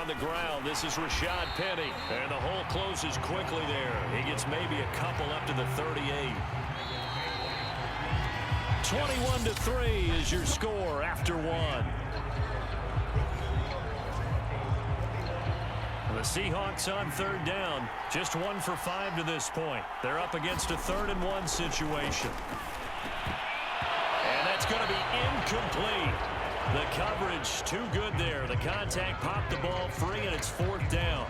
the ground. This is Rashad Penny. And the hole closes quickly there. He gets maybe a couple up to the 38. 21-3 is your score after one. The Seahawks on third down. Just 1 for 5 to this point. They're up against a 3rd-and-1 situation. And that's going to be incomplete. The coverage too good there. The contact popped the ball free, and it's 4th down.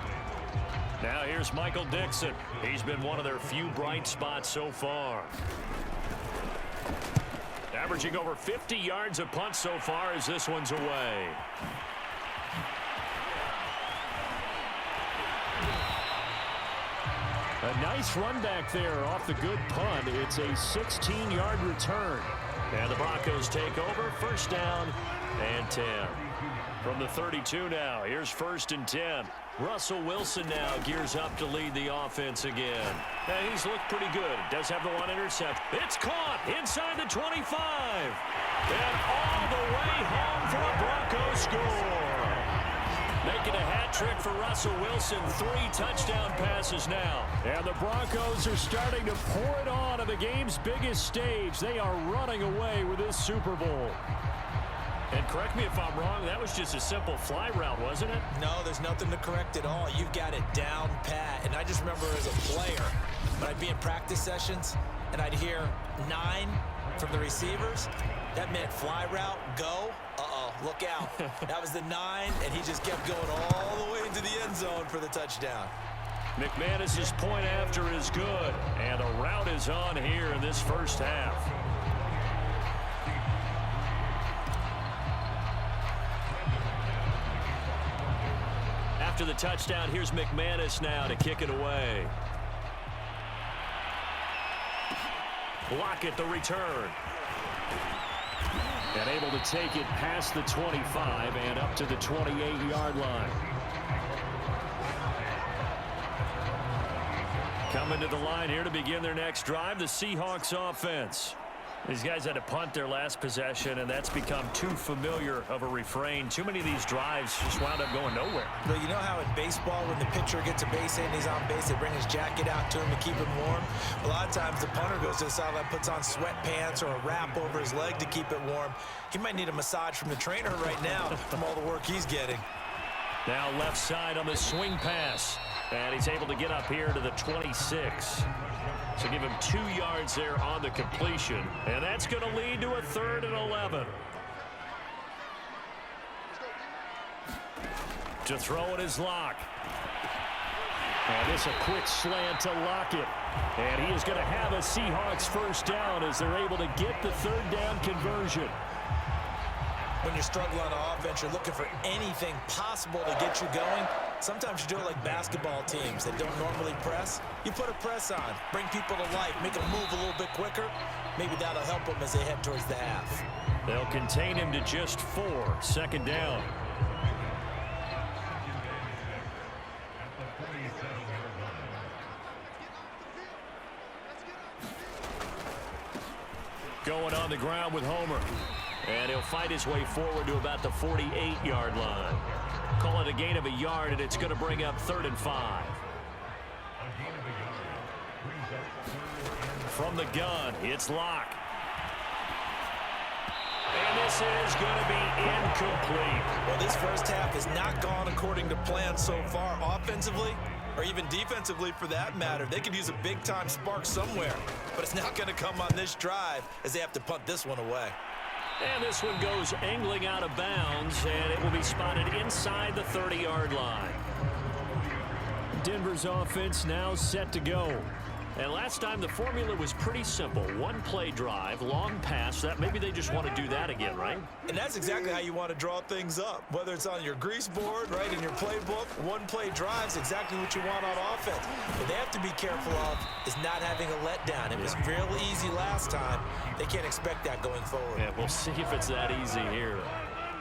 Now here's Michael Dixon. He's been one of their few bright spots so far. Averaging over 50 yards a punt so far as this one's away. A nice run back there off the good punt. It's a 16-yard return. And the Broncos take over. 1st down and 10. From the 32 now, here's 1st and 10. Russell Wilson now gears up to lead the offense again. Now, he's looked pretty good. Does have the one interception. It's caught inside the 25. And all the way home for a Broncos score. Making a hat trick for Russell Wilson. 3 touchdown passes now. And the Broncos are starting to pour it on the game's biggest stage. They are running away with this Super Bowl. And correct me if I'm wrong, that was just a simple fly route, wasn't it? No, there's nothing to correct at all. You've got it down pat. And I just remember as a player, when I'd be in practice sessions and I'd hear 9 from the receivers, that meant fly route, go. Uh-oh, look out. That was the 9, and he just kept going all the way into the end zone for the touchdown. McManus's point after is good, and a route is on here in this first half. After the touchdown, here's McManus now to kick it away. Lockett the return. And able to take it past the 25 and up to the 28-yard line. Coming to the line here to begin their next drive, the Seahawks offense. These guys had to punt their last possession, and that's become too familiar of a refrain. Too many of these drives just wound up going nowhere. Well, you know how in baseball, when the pitcher gets a base hit and he's on base, they bring his jacket out to him to keep him warm? A lot of times the punter goes to the sideline, puts on sweatpants or a wrap over his leg to keep it warm. He might need a massage from the trainer right now from all the work he's getting. Now left side on the swing pass. And he's able to get up here to the 26. So give him 2 yards there on the completion. And that's going to lead to a 3rd and 11. To throw it is Lock. And this a quick slant to Lockett. And he is going to have a Seahawks 1st down as they're able to get the 3rd down conversion. When you're struggling on offense, you're looking for anything possible to get you going. Sometimes you do it like basketball teams that don't normally press. You put a press on, bring people to life, make them move a little bit quicker. Maybe that'll help them as they head towards the half. They'll contain him to just 4. 2nd down. Going on the ground with Homer. And he'll fight his way forward to about the 48-yard line. Call it a gain of a yard, and it's going to bring up 3rd and 5. From the gun, it's Lock. And this is going to be incomplete. Well, this first half has not gone according to plan so far offensively, or even defensively for that matter. They could use a big-time spark somewhere, but it's not going to come on this drive as they have to punt this one away. And this one goes angling out of bounds, and it will be spotted inside the 30-yard line. Denver's offense now set to go. And last time the formula was pretty simple. 1-play drive, long pass. That maybe they just want to do that again, right? And that's exactly how you want to draw things up. Whether it's on your grease board, right, in your playbook, 1-play drive is exactly what you want on offense. What they have to be careful of is not having a letdown. It was real easy last time. They can't expect that going forward. Yeah, we'll see if it's that easy here.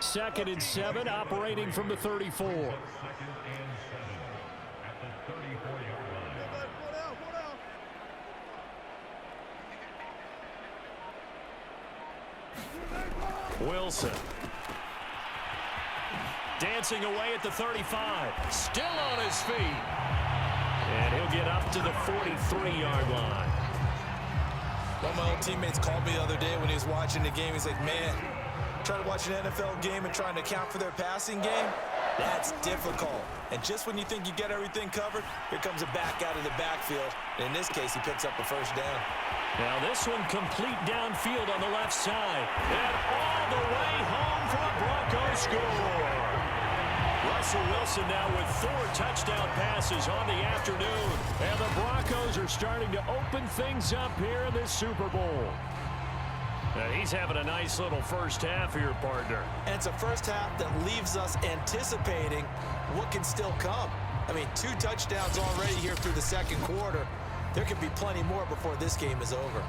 2nd and 7, operating from the 34. Wilson. Dancing away at the 35. Still on his feet. And he'll get up to the 43-yard line. One of my old teammates called me the other day when he was watching the game. He's like, man, trying to watch an NFL game and trying to account for their passing game, that's difficult. And just when you think you get everything covered, here comes a back out of the backfield. And in this case, he picks up a first down. Now this one complete downfield on the left side. And all the way home for a Broncos score. Russell Wilson now with 4 touchdown passes on the afternoon. And the Broncos are starting to open things up here in this Super Bowl. Now he's having a nice little first half here, partner. And it's a first half that leaves us anticipating what can still come. I mean, 2 touchdowns already here through the second quarter. There could be plenty more before this game is over.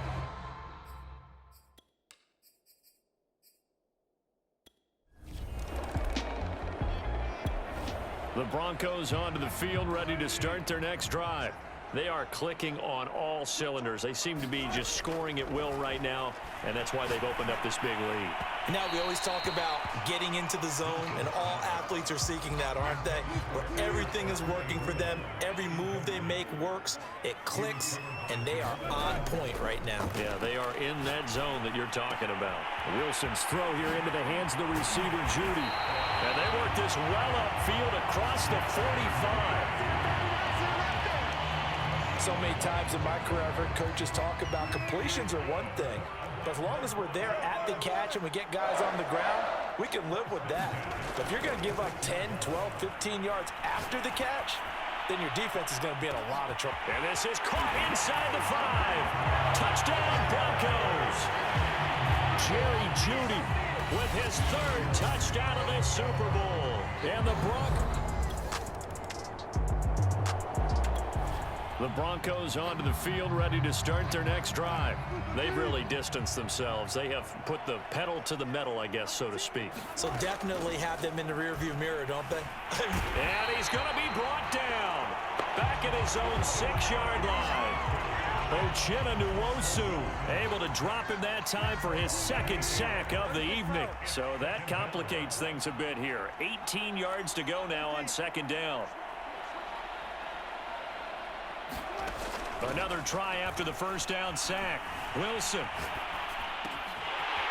The Broncos onto the field, ready to start their next drive. They are clicking on all cylinders. They seem to be just scoring at will right now, and that's why they've opened up this big lead. Now we always talk about getting into the zone, and all athletes are seeking that, aren't they? Where everything is working for them, every move they make works, it clicks, and they are on point right now. Yeah, they are in that zone that you're talking about. Wilson's throw here into the hands of the receiver, Judy. And they work this well upfield across the 45. So many times in my career, I've heard coaches talk about completions are one thing, but as long as we're there at the catch and we get guys on the ground, we can live with that. But if you're going to give up 10, 12, 15 yards after the catch, then your defense is going to be in a lot of trouble. And this is caught inside the 5. Touchdown, Broncos. Jerry Jeudy with his 3rd touchdown of this Super Bowl. And the Broncos onto the field, ready to start their next drive. They've really distanced themselves. They have put the pedal to the metal, I guess, so to speak. So definitely have them in the rearview mirror, don't they? And he's going to be brought down. Back at his own 6-yard line. Uchenna Nwosu able to drop him that time for his 2nd sack of the evening. So that complicates things a bit here. 18 yards to go now on 2nd down. Another try after the first down sack. Wilson.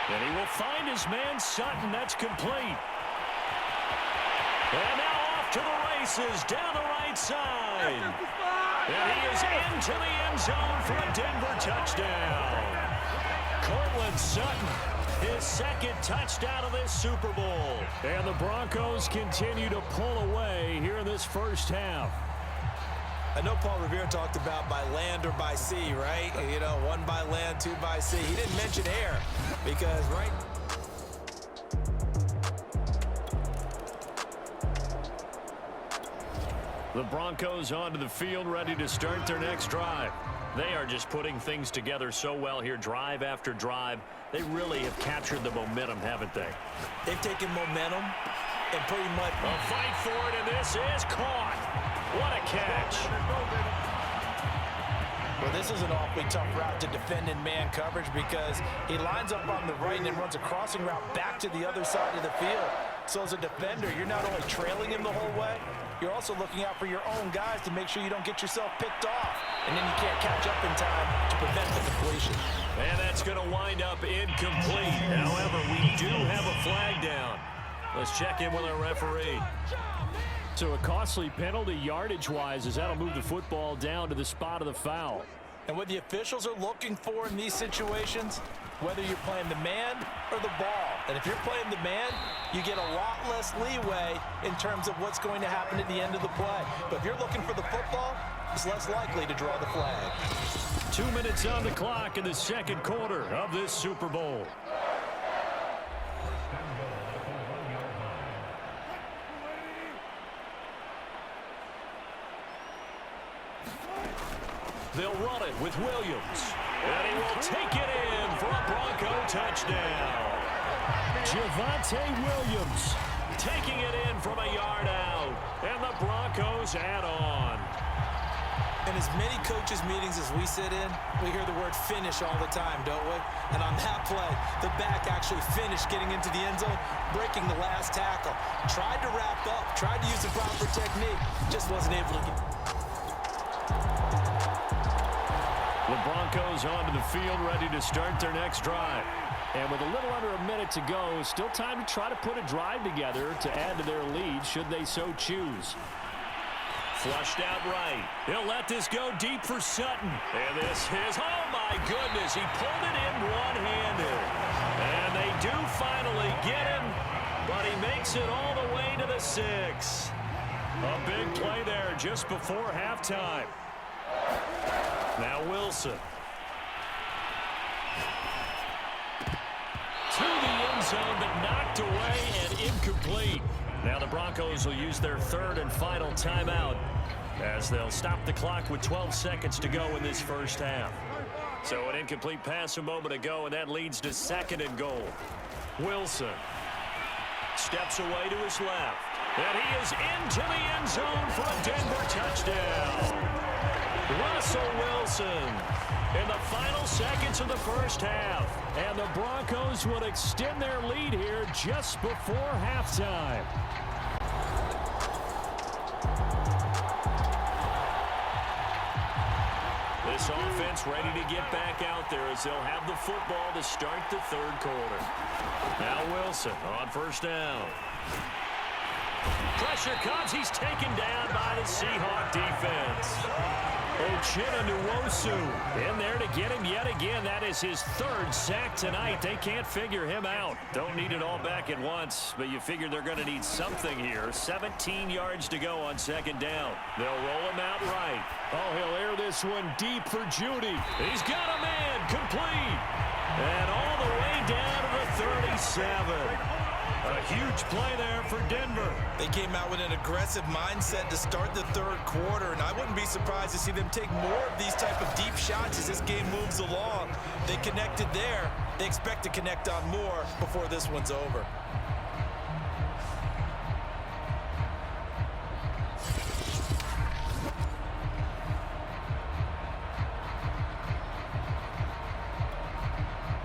And he will find his man Sutton. That's complete. And now off to the races down the right side. And he is into the end zone for a Denver touchdown. Cortland Sutton, his 2nd touchdown of this Super Bowl. And the Broncos continue to pull away here in this first half. I know Paul Revere talked about by land or by sea, right? You know, 1 by land, 2 by sea. He didn't mention air because, right? The Broncos onto the field, ready to start their next drive. They are just putting things together so well here, drive after drive. They really have captured the momentum, haven't they? They've taken momentum and pretty much a fight for it, and this is caught. What a catch. Well, this is an awfully tough route to defend in man coverage because he lines up on the right and then runs a crossing route back to the other side of the field. So as a defender, you're not only trailing him the whole way, you're also looking out for your own guys to make sure you don't get yourself picked off. And then you can't catch up in time to prevent the completion. And that's going to wind up incomplete. However, we do have a flag down. Let's check in with our referee. So a costly penalty yardage-wise as that'll move the football down to the spot of the foul. And what the officials are looking for in these situations, whether you're playing the man or the ball. And if you're playing the man, you get a lot less leeway in terms of what's going to happen at the end of the play. But if you're looking for the football, it's less likely to draw the flag. 2 minutes on the clock in the second quarter of this Super Bowl. They'll run it with Williams. And he will take it in for a Bronco touchdown. Javonte Williams taking it in from a yard out. And the Broncos add on. In as many coaches' meetings as we sit in, we hear the word finish all the time, don't we? And on that play, the back actually finished getting into the end zone, breaking the last tackle. Tried to wrap up, tried to use the proper technique, just wasn't able to get. The Broncos onto the field, ready to start their next drive. And with a little under a minute to go, still time to try to put a drive together to add to their lead, should they so choose. Flushed out right. He'll let this go deep for Sutton. And this is, oh my goodness, he pulled it in one-handed. And they do finally get him, but he makes it all the way to the 6. A big play there just before halftime. Now Wilson. To the end zone, but knocked away and incomplete. Now the Broncos will use their third and final timeout as they'll stop the clock with 12 seconds to go in this first half. So an incomplete pass a moment ago, and that leads to 2nd and goal. Wilson steps away to his left, and he is into the end zone for a Denver touchdown. Russell Wilson in the final seconds of the first half, and the Broncos will extend their lead here just before halftime. This offense ready to get back out there as they'll have the football to start the third quarter. Now Wilson on first down. Pressure comes. He's taken down by the Seahawk defense. Uchenna-Nwosu in there to get him yet again. That is his third sack tonight. They can't figure him out. Don't need it all back at once, but you figure they're going to need something here. 17 yards to go on 2nd down. They'll roll him out right. Oh, he'll air this one deep for Judy. He's got a man complete. And all the way down to the 37. A huge play there for Denver. They came out with an aggressive mindset to start the third quarter, and I wouldn't be surprised to see them take more of these type of deep shots as this game moves along. They connected there. They expect to connect on more before this one's over.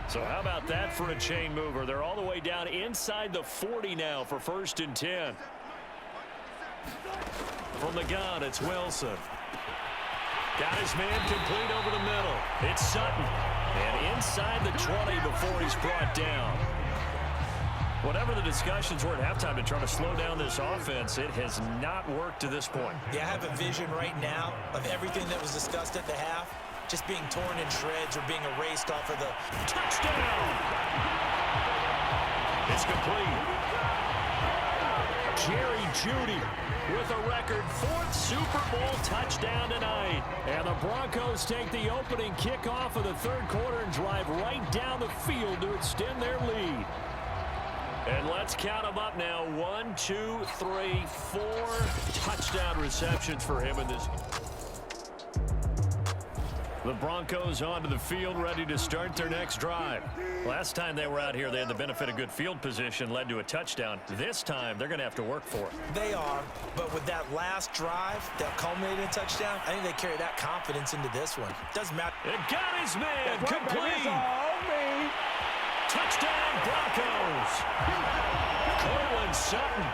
So how about that for a chain mover? They're all the way down inside the 40 now for 1st and 10. From the gun, it's Wilson. Got his man complete over the middle. It's Sutton. And inside the 20 before he's brought down. Whatever the discussions were at halftime to try to slow down this offense, it has not worked to this point. Yeah, I have a vision right now of everything that was discussed at the half just being torn in shreds or being erased off of the touchdown. It's complete. Jerry Jeudy with a record 4th Super Bowl touchdown tonight. And the Broncos take the opening kickoff of the third quarter and drive right down the field to extend their lead. And let's count them up now. 1, 2, 3, 4 touchdown receptions for him in this. The Broncos onto the field, ready to start their next drive. Last time they were out here, they had the benefit of good field position, led to a touchdown. This time, they're going to have to work for it. They are, but with that last drive that culminated in a touchdown, I think they carry that confidence into this one. Doesn't matter. It got his man complete. Touchdown, Broncos. Cortland Sutton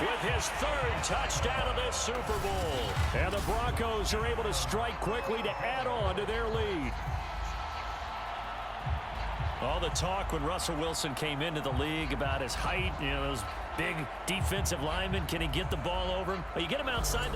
with his third touchdown of this Super Bowl. And the Broncos are able to strike quickly to add on to their lead. All the talk when Russell Wilson came into the league about his height, you know, those big defensive linemen, can he get the ball over him? Well, you get him outside.